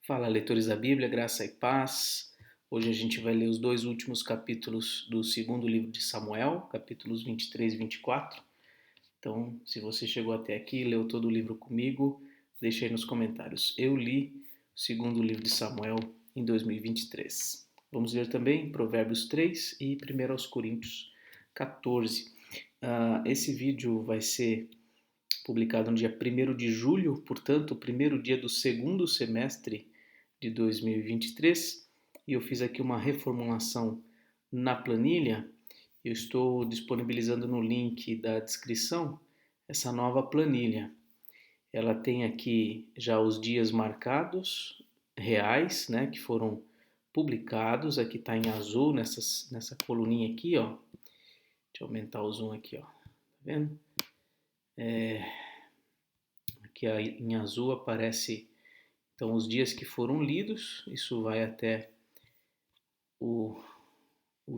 Fala, leitores da Bíblia, graça e paz. Hoje a gente vai ler os dois últimos capítulos do segundo livro de Samuel, capítulos 23 e 24. Então, se você chegou até aqui, leu todo o livro comigo, deixa aí nos comentários. Eu li o segundo livro de Samuel em 2023. Vamos ler também Provérbios 3 e 1 Coríntios 14. Esse vídeo vai ser publicado no dia 1º de julho, portanto, o primeiro dia do segundo semestre de 2023, e eu fiz aqui uma reformulação na planilha. Eu estou disponibilizando no link da descrição essa nova planilha. Ela tem aqui já os dias marcados, reais, né, que foram publicados. Aqui está em azul, nessa coluninha aqui, ó. Deixa eu aumentar o zoom aqui, ó. Tá vendo? Aqui em azul aparece então os dias que foram lidos. Isso vai até o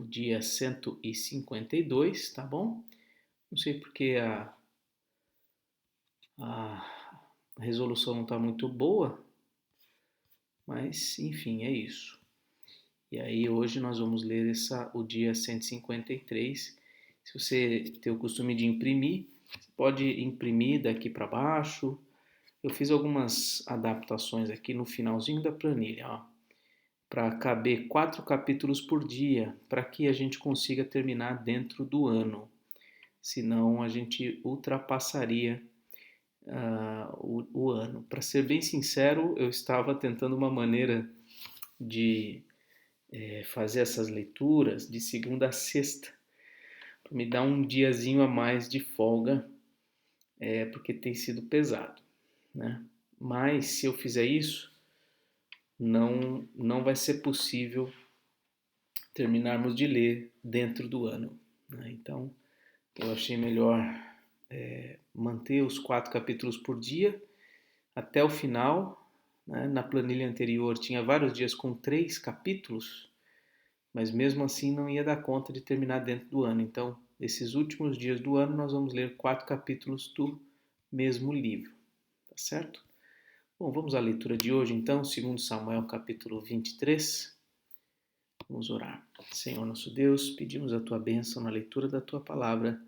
dia 152, tá bom? Não sei porque a resolução não está muito boa, mas enfim, é isso. E aí hoje nós vamos ler o dia 153. Se você tem o costume de imprimir, você pode imprimir daqui para baixo. Eu fiz algumas adaptações aqui no finalzinho da planilha, ó, para caber 4 capítulos por dia, para que a gente consiga terminar dentro do ano. Senão a gente ultrapassaria o ano. Para ser bem sincero, eu estava tentando uma maneira de fazer essas leituras de segunda a sexta, para me dar um diazinho a mais de folga, porque tem sido pesado, né? Mas se eu fizer isso, não vai ser possível terminarmos de ler dentro do ano, né? Então eu achei melhor manter os 4 capítulos por dia até o final, né? Na planilha anterior tinha vários dias com 3 capítulos, mas mesmo assim não ia dar conta de terminar dentro do ano. Então, nesses últimos dias do ano, nós vamos ler 4 capítulos do mesmo livro, tá certo? Bom, vamos à leitura de hoje então, 2 Samuel capítulo 23. Vamos orar. Senhor nosso Deus, pedimos a tua bênção na leitura da tua palavra.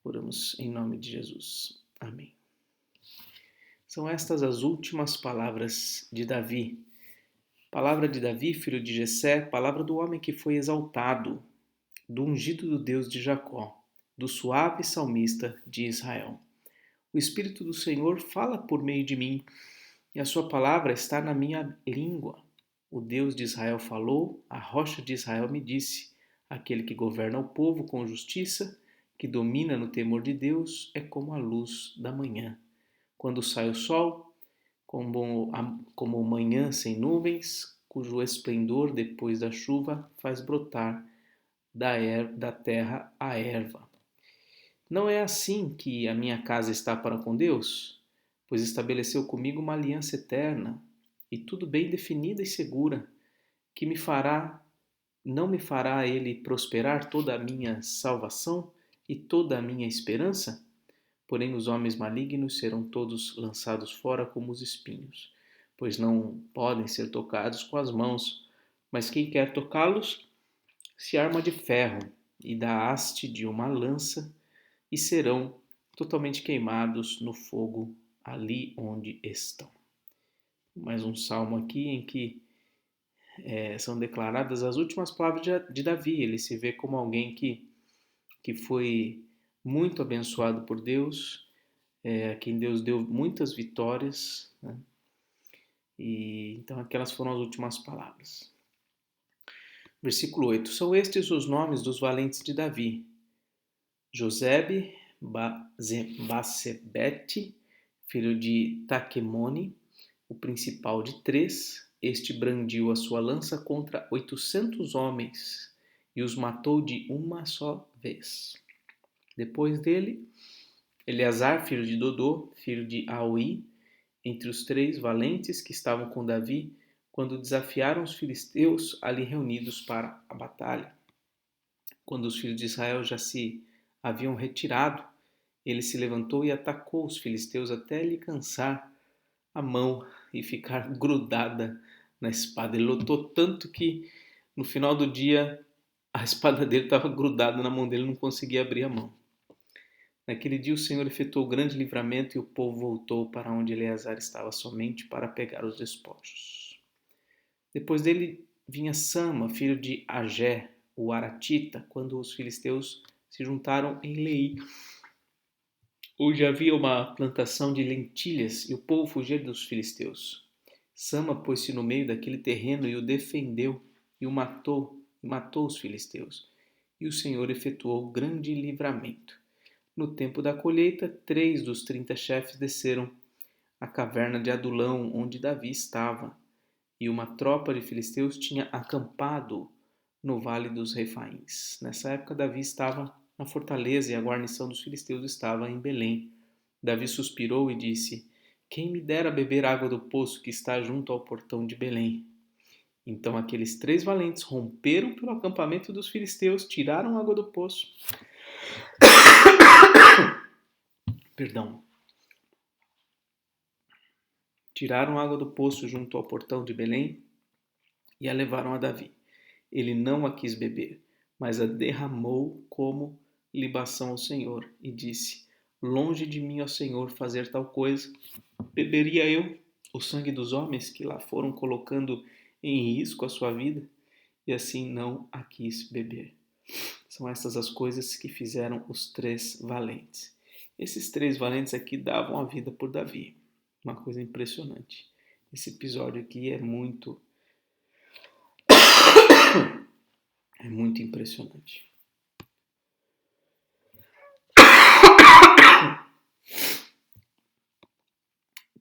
Oramos em nome de Jesus. Amém. São estas as últimas palavras de Davi. Palavra de Davi, filho de Jessé, palavra do homem que foi exaltado, do ungido do Deus de Jacó, do suave salmista de Israel. O Espírito do Senhor fala por meio de mim, e a sua palavra está na minha língua. O Deus de Israel falou, a rocha de Israel me disse, aquele que governa o povo com justiça, que domina no temor de Deus, é como a luz da manhã. Quando sai o sol, como manhã sem nuvens, cujo esplendor depois da chuva faz brotar da terra a erva. Não é assim que a minha casa está para com Deus? Pois estabeleceu comigo uma aliança eterna e tudo bem definida e segura, que não me fará ele prosperar toda a minha salvação e toda a minha esperança? Porém, os homens malignos serão todos lançados fora como os espinhos, pois não podem ser tocados com as mãos, mas quem quer tocá-los se arma de ferro e da haste de uma lança, e serão totalmente queimados no fogo ali onde estão. Mais um salmo aqui em que são declaradas as últimas palavras de Davi. Ele se vê como alguém que foi muito abençoado por Deus, a quem Deus deu muitas vitórias, né? E então aquelas foram as últimas palavras. Versículo 8. São estes os nomes dos valentes de Davi: Josebe, Basebete, filho de Taquemone, o principal de 3. Este brandiu a sua lança contra 800 homens e os matou de uma só vez. Depois dele, Eleazar, filho de Dodô, filho de Aui, entre os 3 valentes que estavam com Davi, quando desafiaram os filisteus ali reunidos para a batalha. Quando os filhos de Israel já se haviam retirado, ele se levantou e atacou os filisteus até lhe cansar a mão e ficar grudada na espada. Ele lutou tanto que no final do dia a espada dele estava grudada na mão dele, não conseguia abrir a mão. Naquele dia o Senhor efetuou grande livramento e o povo voltou para onde Eleazar estava somente para pegar os despojos. Depois dele vinha Sama, filho de Agé, o Aratita, quando os filisteus se juntaram em Lei. Hoje havia uma plantação de lentilhas e o povo fugia dos filisteus. Sama pôs-se no meio daquele terreno e o defendeu e o matou os filisteus. E o Senhor efetuou grande livramento. No tempo da colheita, 3 dos 30 chefes desceram à caverna de Adulão, onde Davi estava, e uma tropa de filisteus tinha acampado no vale dos Refaíns. Nessa época, Davi estava na fortaleza e a guarnição dos filisteus estava em Belém. Davi suspirou e disse: Quem me dera beber água do poço que está junto ao portão de Belém? Então aqueles 3 valentes romperam pelo acampamento dos filisteus, tiraram água do poço. Tiraram água do poço junto ao portão de Belém e a levaram a Davi. Ele não a quis beber, mas a derramou como libação ao Senhor e disse: Longe de mim, ó Senhor, fazer tal coisa. Beberia eu o sangue dos homens que lá foram colocando em risco a sua vida? E assim não a quis beber. São essas as coisas que fizeram os 3 valentes. Esses 3 valentes aqui davam a vida por Davi. Uma coisa impressionante. Esse episódio aqui é muito impressionante.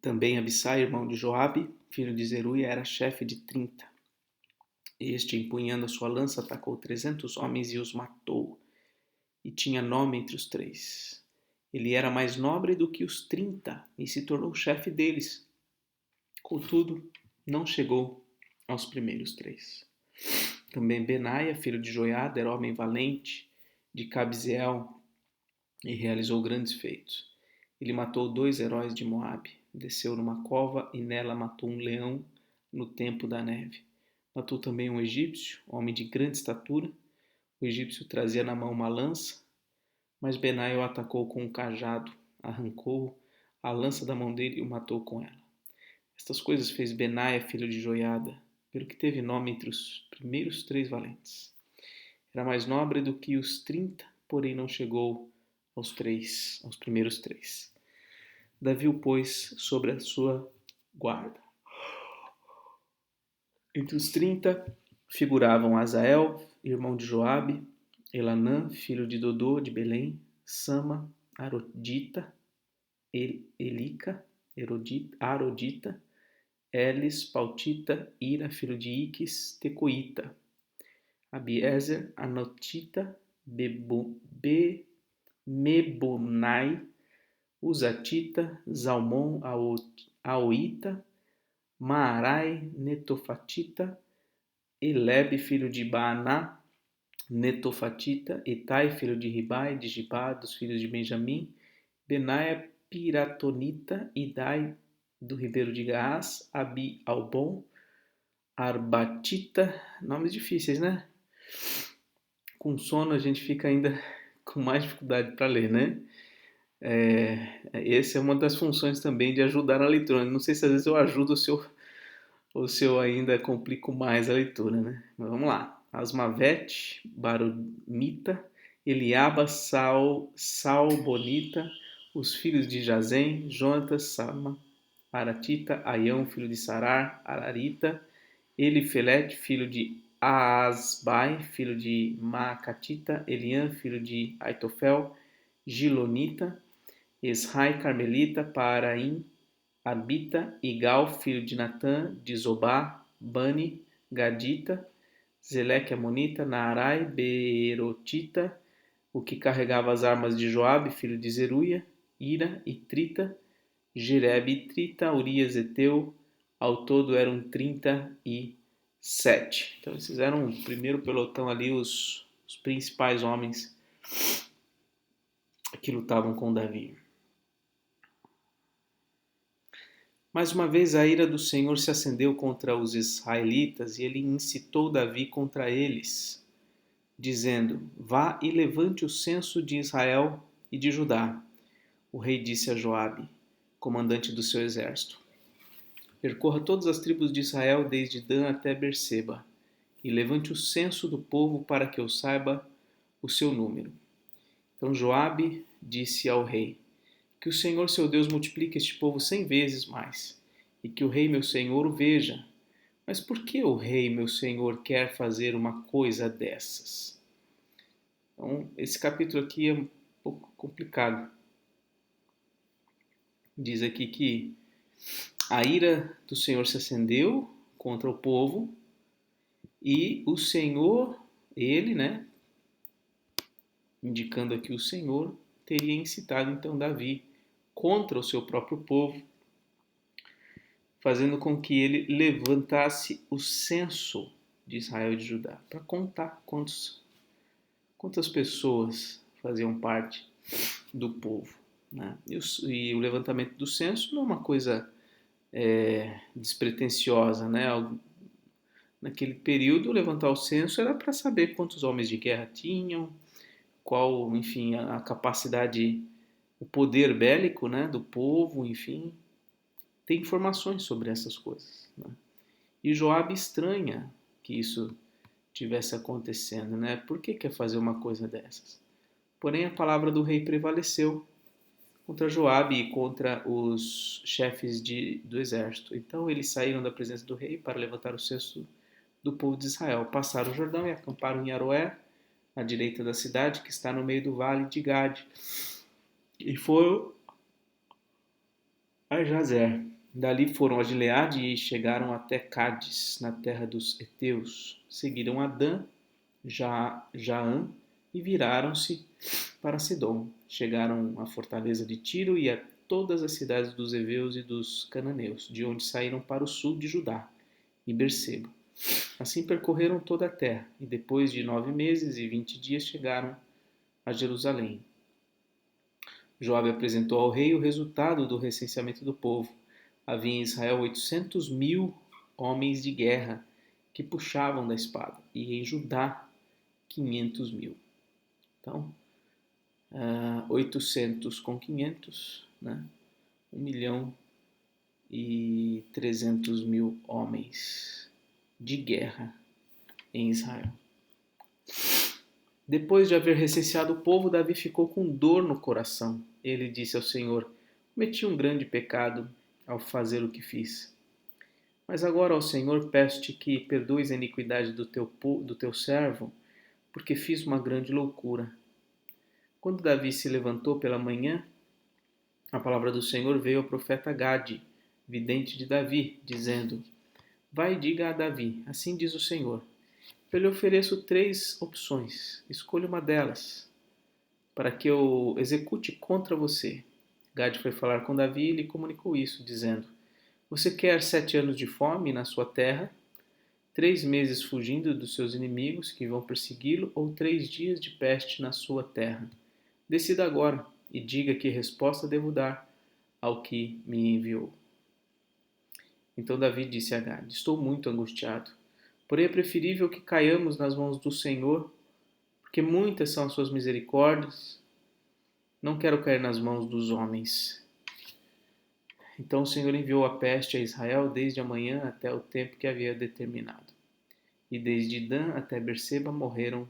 Também Abissai, irmão de Joabe, filho de Zeruia, era chefe de 30. Este, empunhando a sua lança, atacou 300 homens e os matou. E tinha nome entre os 3. Ele era mais nobre do que os 30 e se tornou chefe deles. Contudo, não chegou aos primeiros 3. Também Benaia, filho de Joiada, era homem valente, de Cabzeel, e realizou grandes feitos. Ele matou 2 heróis de Moabe, desceu numa cova e nela matou um leão no tempo da neve. Matou também um egípcio, homem de grande estatura. O egípcio trazia na mão uma lança, mas Benaia o atacou com um cajado, arrancou a lança da mão dele e o matou com ela. Estas coisas fez Benaia, filho de Joiada, pelo que teve nome entre os primeiros 3 valentes. Era mais nobre do que os 30, porém não chegou aos primeiros 3. Davi o pôs sobre a sua guarda. Entre os 30 figuravam Azael, irmão de Joabe, Elanã, filho de Dodô, de Belém, Sama, Arodita, Arodita, Elis, Pautita, Ira, filho de Iques, Tecoíta, Abiezer, Anotita, Mebonai, Uzatita, Zalmon, Aoita, Maarai, Netofatita, Elebe, filho de Baaná, Netofatita, Etai, filho de Ribai, de Gibá, dos filhos de Benjamim, Benaia, Piratonita, Idai, do ribeiro de Gaás, Abi, Albon, Arbatita, nomes difíceis, né? Com sono a gente fica ainda com mais dificuldade para ler, né? Essa é uma das funções também de ajudar na leitura. Não sei se às vezes eu ajudo ou se eu ainda complico mais a leitura, né? Mas vamos lá. Asmavete, Barumita, Eliaba, Salbonita, os filhos de Jazem, Jonatas, Sama, Aratita, Aião, filho de Sarar, Ararita, Elifelete, filho de Asbai, filho de Maacatita, Eliã, filho de Aitofel, Gilonita, Esrai, Carmelita, Paraim, Arbita, Igal, filho de Natã, de Zobá, Bani, Gadita, Zeleque Amonita, Naarai, Beerotita, o que carregava as armas de Joabe, filho de Zeruia, Ira e Trita, Jerebe e Trita, Urias Eteu, ao todo eram 37. Então esses eram o primeiro pelotão ali, os principais homens que lutavam com Davi. Mais uma vez a ira do Senhor se acendeu contra os israelitas e ele incitou Davi contra eles, dizendo: Vá e levante o censo de Israel e de Judá. O rei disse a Joabe, comandante do seu exército: Percorra todas as tribos de Israel, desde Dan até Berseba, e levante o censo do povo para que eu saiba o seu número. Então Joabe disse ao rei: Que o Senhor seu Deus multiplique este povo 100 vezes mais, e que o rei meu senhor o veja. Mas por que o rei meu senhor quer fazer uma coisa dessas? Então, esse capítulo aqui é um pouco complicado. Diz aqui que a ira do Senhor se acendeu contra o povo e o Senhor, ele, né, indicando aqui o Senhor, teria incitado então Davi contra o seu próprio povo, fazendo com que ele levantasse o censo de Israel e de Judá, para contar quantas pessoas faziam parte do povo. Né? E o levantamento do censo não é uma coisa despretensiosa, né? Naquele período, levantar o censo era para saber quantos homens de guerra tinham, qual, enfim, a capacidade, o poder bélico, né, do povo, enfim, tem informações sobre essas coisas. Né? E Joabe estranha que isso tivesse acontecendo, né? Por que quer fazer uma coisa dessas? Porém, a palavra do rei prevaleceu contra Joabe e contra os chefes do exército. Então eles saíram da presença do rei para levantar o censo do povo de Israel. Passaram o Jordão e acamparam em Aroé, à direita da cidade, que está no meio do vale de Gade. E foram a Jazer. Dali foram a Gileade e chegaram até Cádiz, na terra dos heteus. Seguiram Adã, Jaã e viraram-se para Sidom. Chegaram à fortaleza de Tiro e a todas as cidades dos heveus e dos cananeus, de onde saíram para o sul de Judá e Berseba. Assim percorreram toda a terra, e depois de 9 meses e 20 dias chegaram a Jerusalém. Joabe apresentou ao rei o resultado do recenseamento do povo. Havia em Israel 800.000 homens de guerra que puxavam da espada, e em Judá 500.000. Então, 800 com 500, né? 1.300.000 homens de guerra em Israel. Depois de haver recenseado o povo, Davi ficou com dor no coração. Ele disse ao Senhor: Cometi um grande pecado ao fazer o que fiz. Mas agora, ó Senhor, peço-te que perdoes a iniquidade do teu servo, porque fiz uma grande loucura. Quando Davi se levantou pela manhã, a palavra do Senhor veio ao profeta Gade, vidente de Davi, dizendo: Vai e diga a Davi, assim diz o Senhor: Eu lhe ofereço 3 opções, escolha uma delas, para que eu execute contra você. Gade foi falar com Davi e lhe comunicou isso, dizendo: Você quer 7 anos de fome na sua terra, 3 meses fugindo dos seus inimigos que vão persegui-lo, ou 3 dias de peste na sua terra? Decida agora e diga que resposta devo dar ao que me enviou. Então Davi disse a Gade: Estou muito angustiado. Porém é preferível que caiamos nas mãos do Senhor, porque muitas são as suas misericórdias. Não quero cair nas mãos dos homens. Então o Senhor enviou a peste a Israel desde a manhã até o tempo que havia determinado. E desde Dan até Berseba morreram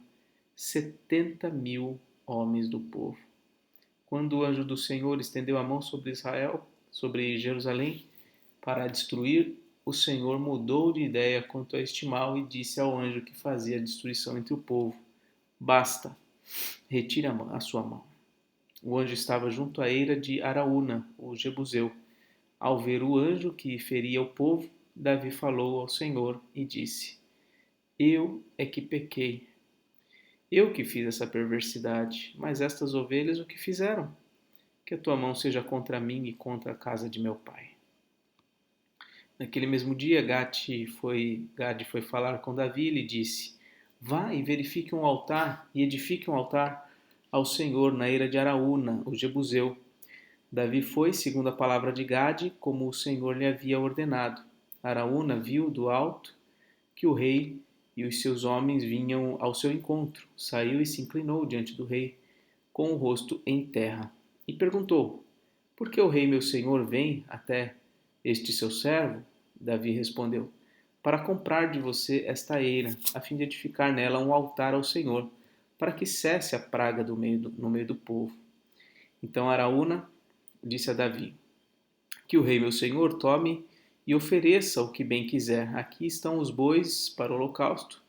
70.000 homens do povo. Quando o anjo do Senhor estendeu a mão sobre Israel, sobre Jerusalém, para destruir, o Senhor mudou de ideia quanto a este mal e disse ao anjo que fazia a destruição entre o povo: Basta, retire a sua mão. O anjo estava junto à eira de Araúna, o Jebuseu. Ao ver o anjo que feria o povo, Davi falou ao Senhor e disse: Eu é que pequei. Eu que fiz essa perversidade, mas estas ovelhas o que fizeram? Que a tua mão seja contra mim e contra a casa de meu pai. Naquele mesmo dia, Gade foi falar com Davi e lhe disse: Vá e verifique um altar e edifique um altar ao Senhor na eira de Araúna, o Jebuseu. Davi foi, segundo a palavra de Gade, como o Senhor lhe havia ordenado. Araúna viu do alto que o rei e os seus homens vinham ao seu encontro. Saiu e se inclinou diante do rei, com o rosto em terra, e perguntou: Por que o rei meu senhor vem até este seu servo? Davi respondeu: Para comprar de você esta eira, a fim de edificar nela um altar ao Senhor, para que cesse a praga no meio do povo. Então Araúna disse a Davi: Que o rei meu senhor tome e ofereça o que bem quiser. Aqui estão os bois para o holocausto,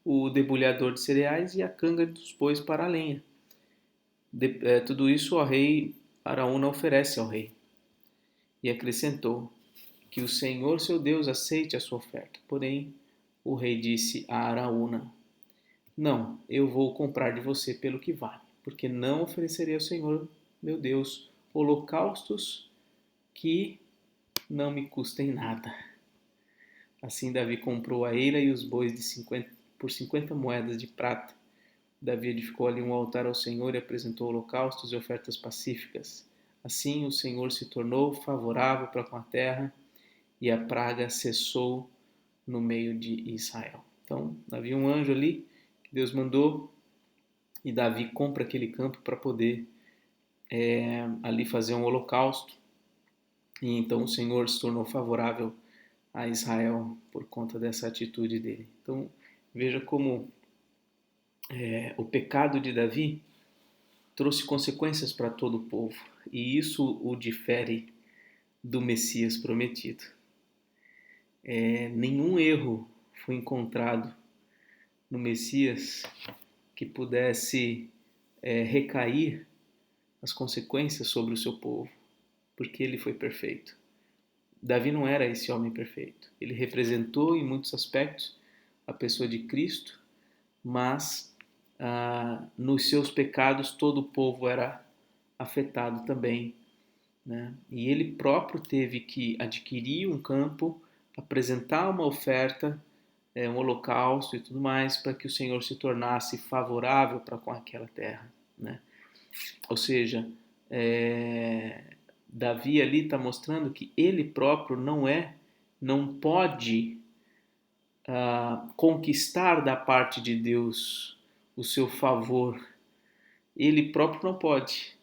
o debulhador de cereais e a canga dos bois para a lenha. Tudo isso o rei Araúna oferece ao rei. E acrescentou: Que o Senhor seu Deus aceite a sua oferta. Porém, o rei disse a Araúna: Não, eu vou comprar de você pelo que vale, porque não oferecerei ao Senhor meu Deus holocaustos que não me custem nada. Assim Davi comprou a eira e os bois por 50 moedas de prata. Davi edificou ali um altar ao Senhor e apresentou holocaustos e ofertas pacíficas. Assim o Senhor se tornou favorável para com a terra e a praga cessou no meio de Israel. Então havia um anjo ali que Deus mandou e Davi compra aquele campo para poder ali fazer um holocausto. E então o Senhor se tornou favorável a Israel por conta dessa atitude dele. Então veja como o pecado de Davi trouxe consequências para todo o povo, e isso o difere do Messias prometido. Nenhum erro foi encontrado no Messias que pudesse recair as consequências sobre o seu povo, porque ele foi perfeito. Davi não era esse homem perfeito. Ele representou em muitos aspectos a pessoa de Cristo, mas nos seus pecados todo o povo era afetado também, né? E ele próprio teve que adquirir um campo, apresentar uma oferta, um holocausto e tudo mais, para que o Senhor se tornasse favorável para com aquela terra, né? Ou seja, Davi ali está mostrando que ele próprio não pode conquistar da parte de Deus o seu favor. Ele próprio não pode.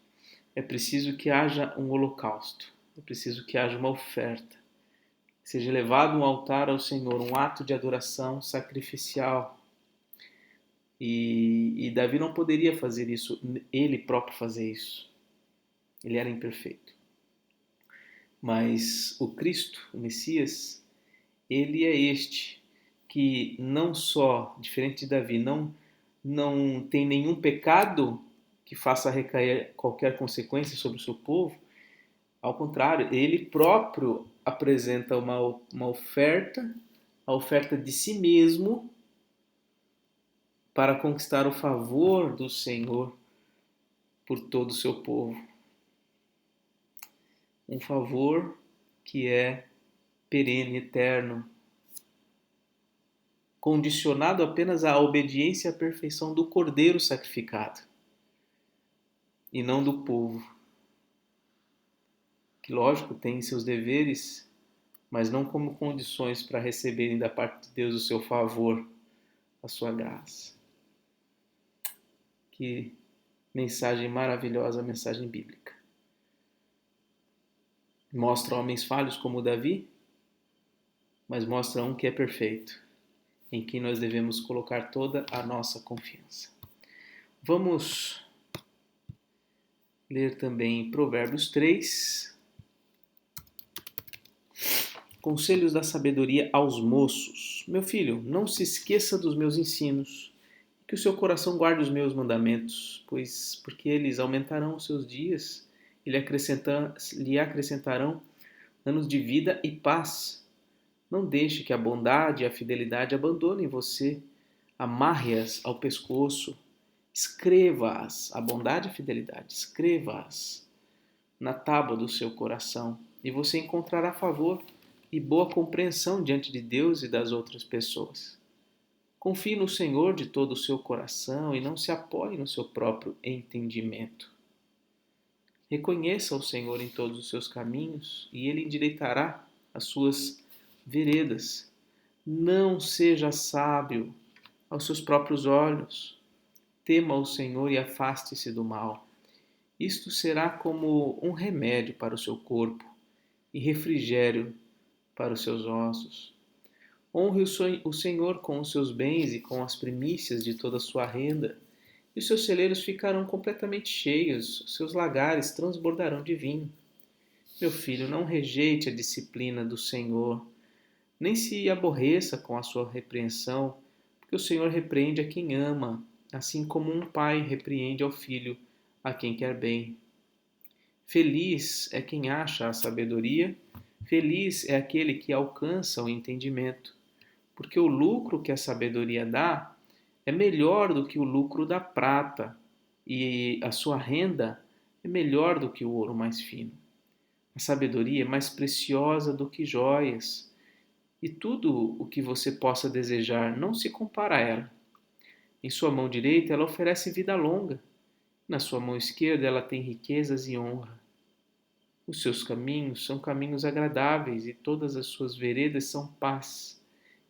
É preciso que haja um holocausto. É preciso que haja uma oferta. Que seja levado um altar ao Senhor, um ato de adoração sacrificial. E Davi não poderia fazer isso, ele próprio fazer isso. Ele era imperfeito. Mas o Cristo, o Messias, ele é este que não só, diferente de Davi, não tem nenhum pecado que faça recair qualquer consequência sobre o seu povo. Ao contrário, ele próprio apresenta uma oferta, a oferta de si mesmo, para conquistar o favor do Senhor por todo o seu povo. Um favor que é perene, eterno, condicionado apenas à obediência e à perfeição do Cordeiro sacrificado, e não do povo, que lógico tem seus deveres, mas não como condições para receberem da parte de Deus o seu favor, a sua graça. Que mensagem maravilhosa, mensagem bíblica. Mostra homens falhos como Davi, mas mostra um que é perfeito, em quem nós devemos colocar toda a nossa confiança. Vamos ler também Provérbios 3. Conselhos da sabedoria aos moços. Meu filho, não se esqueça dos meus ensinos, que o seu coração guarde os meus mandamentos, porque eles aumentarão os seus dias e lhe acrescentarão anos de vida e paz. Não deixe que a bondade e a fidelidade abandonem você. Amarre-as ao pescoço. Escreva-as, a bondade e a fidelidade, escreva-as na tábua do seu coração, e você encontrará favor e boa compreensão diante de Deus e das outras pessoas. Confie no Senhor de todo o seu coração e não se apoie no seu próprio entendimento. Reconheça o Senhor em todos os seus caminhos e Ele endireitará as suas veredas. Não seja sábio aos seus próprios olhos. Tema o Senhor e afaste-se do mal. Isto será como um remédio para o seu corpo e refrigério para os seus ossos. Honre o Senhor com os seus bens e com as primícias de toda a sua renda, e os seus celeiros ficarão completamente cheios, os seus lagares transbordarão de vinho. Meu filho, não rejeite a disciplina do Senhor, nem se aborreça com a sua repreensão, porque o Senhor repreende a quem ama, assim como um pai repreende ao filho a quem quer bem. Feliz é quem acha a sabedoria, feliz é aquele que alcança o entendimento, porque o lucro que a sabedoria dá é melhor do que o lucro da prata, e a sua renda é melhor do que o ouro mais fino. A sabedoria é mais preciosa do que joias, e tudo o que você possa desejar não se compara a ela. Em sua mão direita ela oferece vida longa, na sua mão esquerda ela tem riquezas e honra. Os seus caminhos são caminhos agradáveis e todas as suas veredas são paz.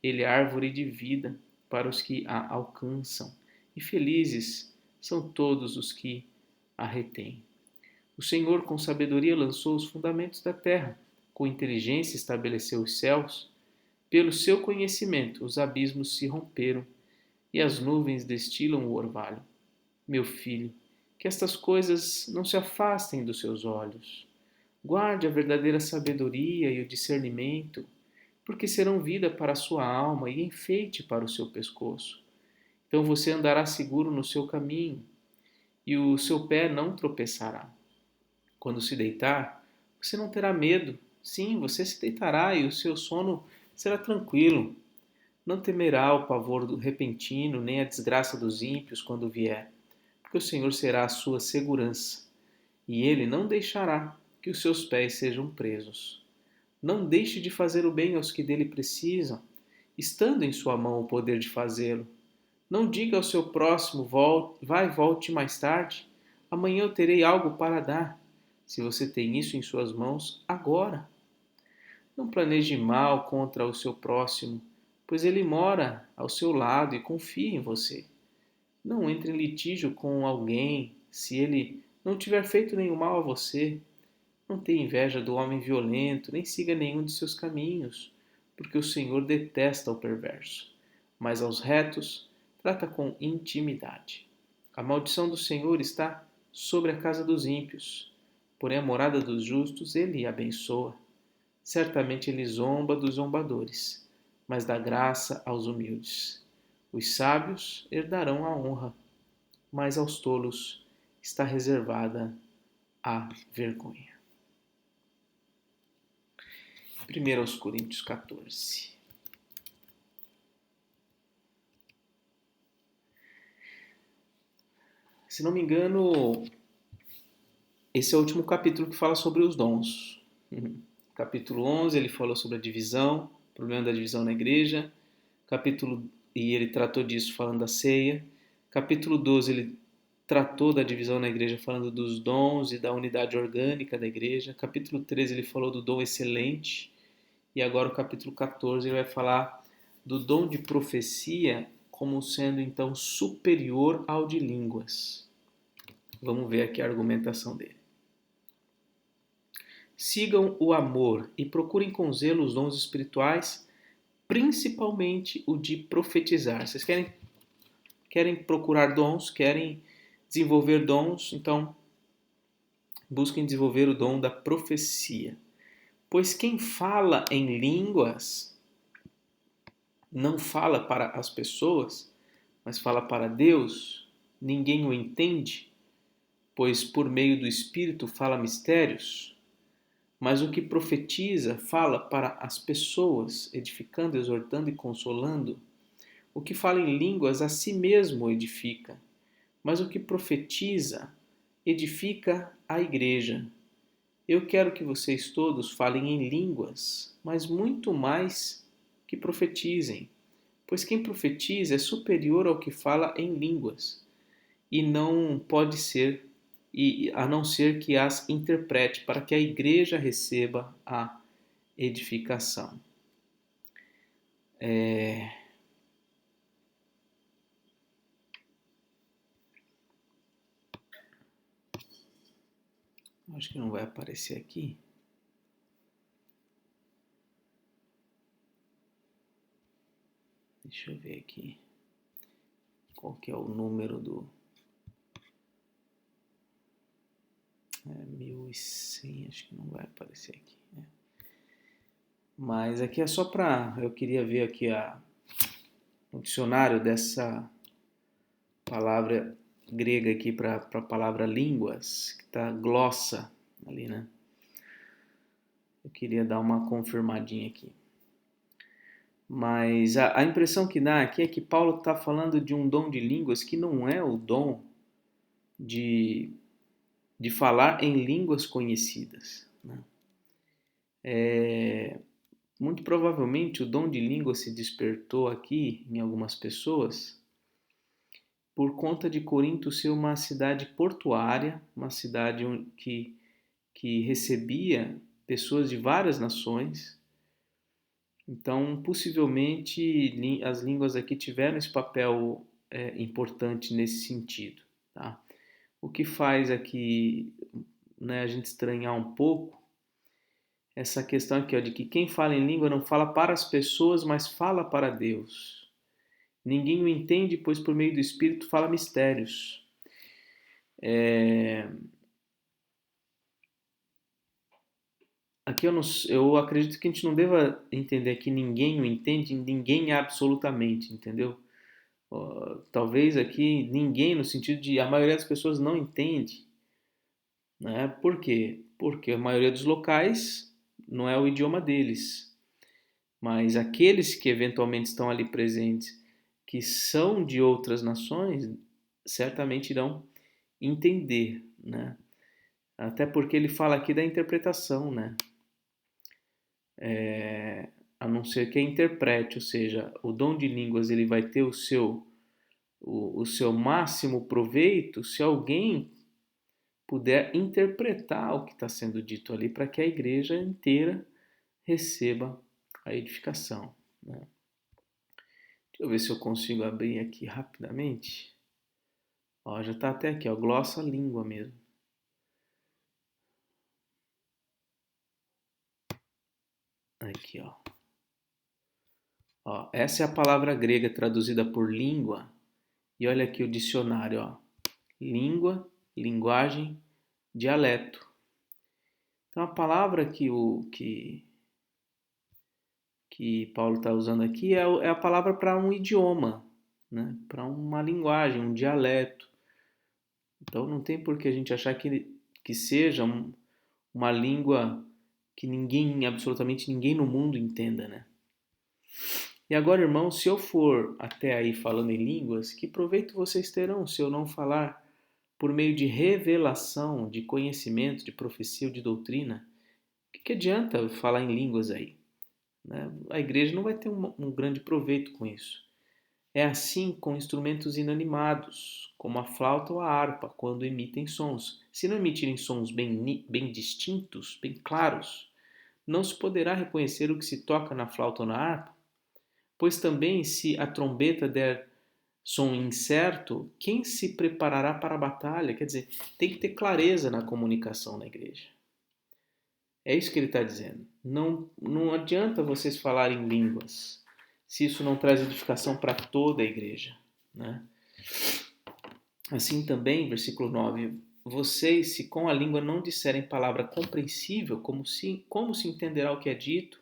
Ele é árvore de vida para os que a alcançam, e felizes são todos os que a retêm. O Senhor, com sabedoria, lançou os fundamentos da terra, com inteligência estabeleceu os céus. Pelo seu conhecimento, os abismos se romperam e as nuvens destilam o orvalho. Meu filho, que estas coisas não se afastem dos seus olhos. Guarde a verdadeira sabedoria e o discernimento, porque serão vida para a sua alma e enfeite para o seu pescoço. Então você andará seguro no seu caminho e o seu pé não tropeçará. Quando se deitar, você não terá medo. Sim, você se deitará e o seu sono será tranquilo. Não temerá o pavor do repentino, nem a desgraça dos ímpios quando vier, porque o Senhor será a sua segurança, e ele não deixará que os seus pés sejam presos. Não deixe de fazer o bem aos que dele precisam, estando em sua mão o poder de fazê-lo. Não diga ao seu próximo, vai, volte mais tarde, amanhã eu terei algo para dar, se você tem isso em suas mãos agora. Não planeje mal contra o seu próximo, pois ele mora ao seu lado e confia em você. Não entre em litígio com alguém se ele não tiver feito nenhum mal a você. Não tenha inveja do homem violento, nem siga nenhum de seus caminhos, porque o Senhor detesta o perverso, mas aos retos trata com intimidade. A maldição do Senhor está sobre a casa dos ímpios, porém a morada dos justos ele abençoa. Certamente ele zomba dos zombadores, mas dá graça aos humildes. Os sábios herdarão a honra, mas aos tolos está reservada a vergonha. 1 Coríntios 14. Se não me engano, esse é o último capítulo que fala sobre os dons. Capítulo 11 ele falou sobre a divisão, o problema da divisão na igreja. E ele tratou disso falando da ceia. Capítulo 12 ele tratou da divisão na igreja falando dos dons e da unidade orgânica da igreja. Capítulo 13 ele falou do dom excelente. E agora o capítulo 14 ele vai falar do dom de profecia como sendo então superior ao de línguas. Vamos ver aqui a argumentação dele. Sigam o amor e procurem com zelo os dons espirituais, principalmente o de profetizar. Vocês querem procurar dons, querem desenvolver dons, então busquem desenvolver o dom da profecia. Pois quem fala em línguas não fala para as pessoas, mas fala para Deus. Ninguém o entende, pois por meio do Espírito fala mistérios. Mas o que profetiza fala para as pessoas, edificando, exortando e consolando. O que fala em línguas a si mesmo edifica, mas o que profetiza edifica a igreja. Eu quero que vocês todos falem em línguas, mas muito mais que profetizem, pois quem profetiza é superior ao que fala em línguas, e não pode ser e a não ser que as interprete para que a igreja receba a edificação. Acho que não vai aparecer aqui. Deixa eu ver aqui. Qual que é o número do... 1100, acho que não vai aparecer aqui. Mas aqui é só para... Eu queria ver aqui o dicionário dessa palavra grega aqui para a palavra línguas, que está glossa ali, né? Eu queria dar uma confirmadinha aqui. Mas a impressão que dá aqui é que Paulo está falando de um dom de línguas que não é o dom de falar em línguas conhecidas, né? Muito provavelmente o dom de língua se despertou aqui em algumas pessoas por conta de Corinto ser uma cidade portuária, uma cidade que recebia pessoas de várias nações. Então, possivelmente, as línguas aqui tiveram esse papel importante nesse sentido, tá? O que faz aqui, né, a gente estranhar um pouco essa questão aqui, ó, de que quem fala em língua não fala para as pessoas, mas fala para Deus. Ninguém o entende, pois por meio do Espírito fala mistérios. Aqui eu acredito que a gente não deva entender que ninguém o entende, ninguém absolutamente, entendeu? Talvez aqui ninguém, no sentido de a maioria das pessoas não entende, né? Por quê? Porque a maioria dos locais não é o idioma deles, mas aqueles que eventualmente estão ali presentes, que são de outras nações, certamente irão entender, né? Até porque ele fala aqui da interpretação, né? A não ser que a interprete, ou seja, o dom de línguas ele vai ter o seu máximo proveito se alguém puder interpretar o que está sendo dito ali para que a igreja inteira receba a edificação, né? Deixa eu ver se eu consigo abrir aqui rapidamente. Ó, já está até aqui, ó, glossa língua mesmo. Aqui, ó. Ó, essa é a palavra grega traduzida por língua. E olha aqui o dicionário, ó. Língua, linguagem, dialeto. Então a palavra que Paulo está usando aqui é a palavra para um idioma, né? Para uma linguagem, um dialeto. Então não tem por que a gente achar que seja uma língua que absolutamente ninguém no mundo entenda, né? E agora, irmãos, se eu for até aí falando em línguas, que proveito vocês terão se eu não falar por meio de revelação, de conhecimento, de profecia ou de doutrina? O que adianta falar em línguas aí, né? A igreja não vai ter um grande proveito com isso. É assim com instrumentos inanimados, como a flauta ou a harpa, quando emitem sons. Se não emitirem sons bem distintos, bem claros, não se poderá reconhecer o que se toca na flauta ou na harpa, pois também se a trombeta der som incerto, quem se preparará para a batalha? Quer dizer, tem que ter clareza na comunicação na igreja. É isso que ele está dizendo. Não adianta vocês falarem línguas se isso não traz edificação para toda a igreja, né? Assim também, versículo 9, vocês, se com a língua não disserem palavra compreensível, como se entenderá o que é dito?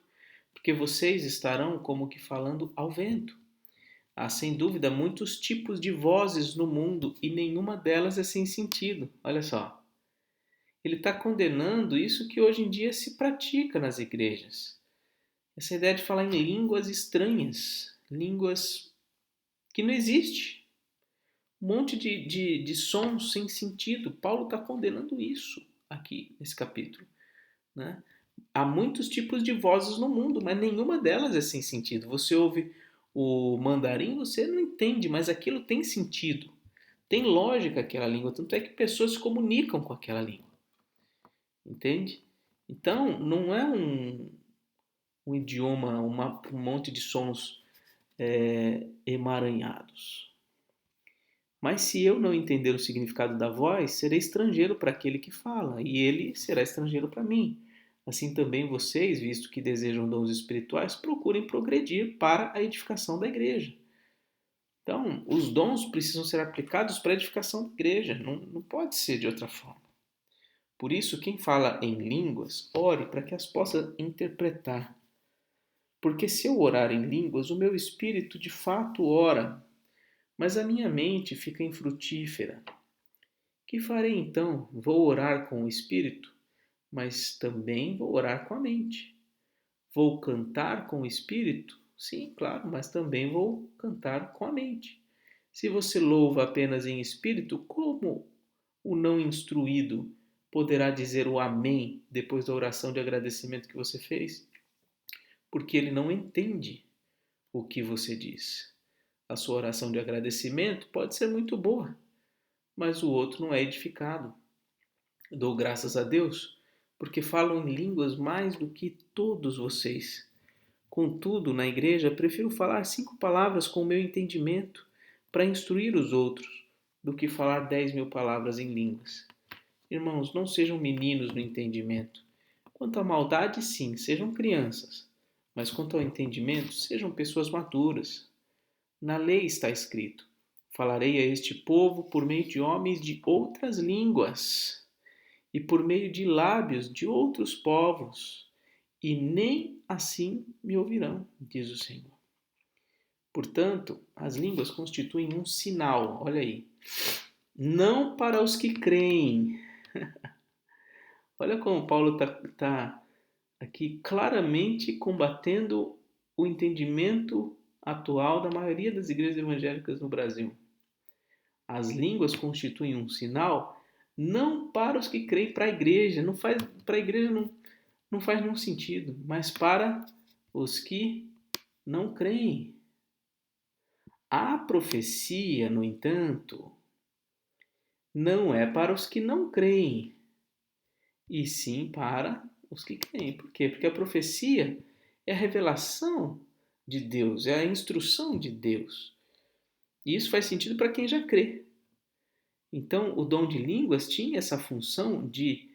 Porque vocês estarão como que falando ao vento. Há, sem dúvida, muitos tipos de vozes no mundo e nenhuma delas é sem sentido. Olha só. Ele está condenando isso que hoje em dia se pratica nas igrejas. Essa ideia de falar em línguas estranhas, línguas que não existe. Um monte de sons sem sentido. Paulo está condenando isso aqui nesse capítulo, né? Há muitos tipos de vozes no mundo, mas nenhuma delas é sem sentido. Você ouve o mandarim, você não entende, mas aquilo tem sentido. Tem lógica aquela língua, tanto é que pessoas se comunicam com aquela língua, entende? Então, não é um idioma, um monte de sons emaranhados. Mas se eu não entender o significado da voz, serei estrangeiro para aquele que fala, e ele será estrangeiro para mim. Assim também vocês, visto que desejam dons espirituais, procurem progredir para a edificação da igreja. Então, os dons precisam ser aplicados para a edificação da igreja, não pode ser de outra forma. Por isso, quem fala em línguas, ore para que as possa interpretar. Porque se eu orar em línguas, o meu espírito de fato ora, mas a minha mente fica infrutífera. Que farei então? Vou orar com o espírito, mas também vou orar com a mente. Vou cantar com o espírito? Sim, claro, mas também vou cantar com a mente. Se você louva apenas em espírito, como o não instruído poderá dizer o amém depois da oração de agradecimento que você fez? Porque ele não entende o que você diz. A sua oração de agradecimento pode ser muito boa, mas o outro não é edificado. Dou graças a Deus porque falam em línguas mais do que todos vocês. Contudo, na igreja, prefiro falar 5 palavras com o meu entendimento para instruir os outros do que falar 10.000 palavras em línguas. Irmãos, não sejam meninos no entendimento. Quanto à maldade, sim, sejam crianças. Mas quanto ao entendimento, sejam pessoas maduras. Na lei está escrito: falarei a este povo por meio de homens de outras línguas e por meio de lábios de outros povos, e nem assim me ouvirão, diz o Senhor. Portanto, as línguas constituem um sinal, olha aí, não para os que creem. Olha como Paulo está aqui claramente combatendo o entendimento atual da maioria das igrejas evangélicas no Brasil. As línguas constituem um sinal não para os que creem, para a igreja, para a igreja não faz nenhum sentido, mas para os que não creem. A profecia, no entanto, não é para os que não creem, e sim para os que creem. Por quê? Porque a profecia é a revelação de Deus, é a instrução de Deus. E isso faz sentido para quem já crê. Então, o dom de línguas tinha essa função de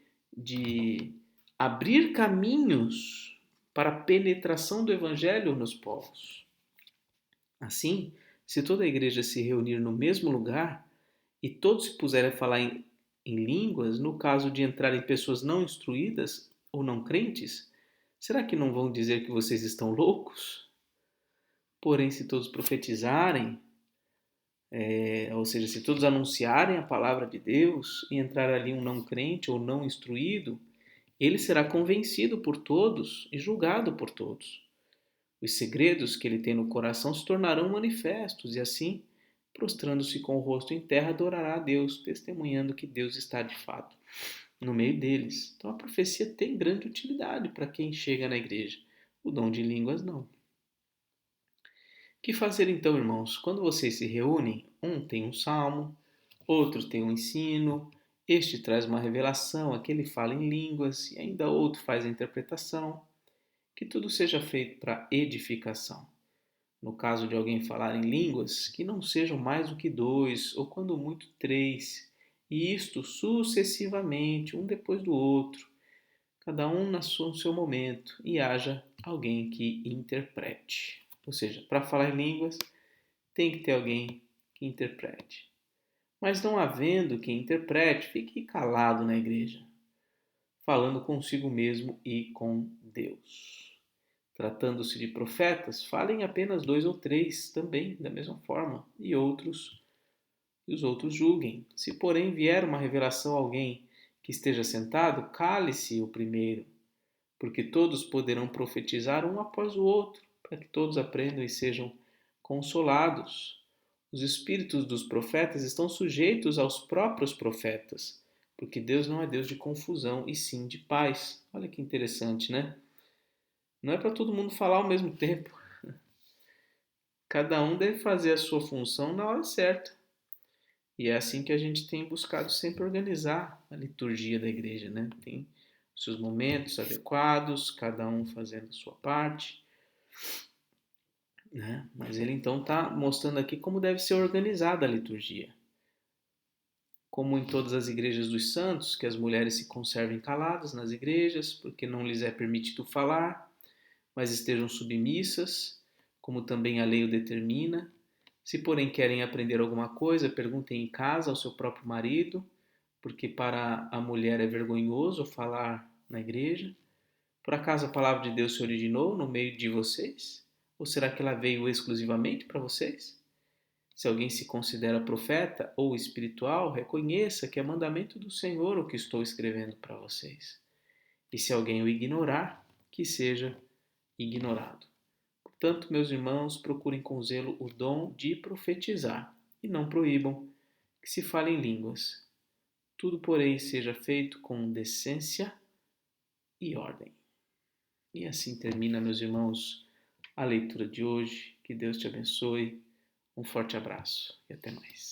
abrir caminhos para a penetração do evangelho nos povos. Assim, se toda a igreja se reunir no mesmo lugar e todos se puserem a falar em línguas, no caso de entrarem pessoas não instruídas ou não crentes, será que não vão dizer que vocês estão loucos? Porém, se todos profetizarem, ou seja, se todos anunciarem a palavra de Deus e entrar ali um não crente ou não instruído, ele será convencido por todos e julgado por todos. Os segredos que ele tem no coração se tornarão manifestos e assim, prostrando-se com o rosto em terra, adorará a Deus, testemunhando que Deus está de fato no meio deles. Então a profecia tem grande utilidade para quem chega na igreja. O dom de línguas não. O que fazer então, irmãos? Quando vocês se reúnem, um tem um salmo, outro tem um ensino, este traz uma revelação, aquele fala em línguas e ainda outro faz a interpretação. Que tudo seja feito para edificação. No caso de alguém falar em línguas, que não sejam mais do que 2, ou quando muito 3, e isto sucessivamente, um depois do outro, cada um no seu momento, e haja alguém que interprete. Ou seja, para falar em línguas, tem que ter alguém que interprete. Mas não havendo quem interprete, fique calado na igreja, falando consigo mesmo e com Deus. Tratando-se de profetas, falem apenas 2 ou 3 também, da mesma forma, e os outros julguem. Se, porém, vier uma revelação a alguém que esteja sentado, cale-se o primeiro, porque todos poderão profetizar um após o outro, para que todos aprendam e sejam consolados. Os espíritos dos profetas estão sujeitos aos próprios profetas, porque Deus não é Deus de confusão, e sim de paz. Olha que interessante, né? Não é para todo mundo falar ao mesmo tempo. Cada um deve fazer a sua função na hora certa. E é assim que a gente tem buscado sempre organizar a liturgia da igreja, né? Tem seus momentos adequados, cada um fazendo a sua parte, né? Mas ele então está mostrando aqui como deve ser organizada a liturgia. Como em todas as igrejas dos santos, que as mulheres se conservem caladas nas igrejas, porque não lhes é permitido falar, mas estejam submissas, como também a lei o determina. Se, porém, querem aprender alguma coisa, perguntem em casa ao seu próprio marido, porque para a mulher é vergonhoso falar na igreja. Por acaso a palavra de Deus se originou no meio de vocês? Ou será que ela veio exclusivamente para vocês? Se alguém se considera profeta ou espiritual, reconheça que é mandamento do Senhor o que estou escrevendo para vocês. E se alguém o ignorar, que seja ignorado. Portanto, meus irmãos, procurem com zelo o dom de profetizar e não proíbam que se fale em línguas. Tudo, porém, seja feito com decência e ordem. E assim termina, meus irmãos, a leitura de hoje. Que Deus te abençoe. Um forte abraço e até mais.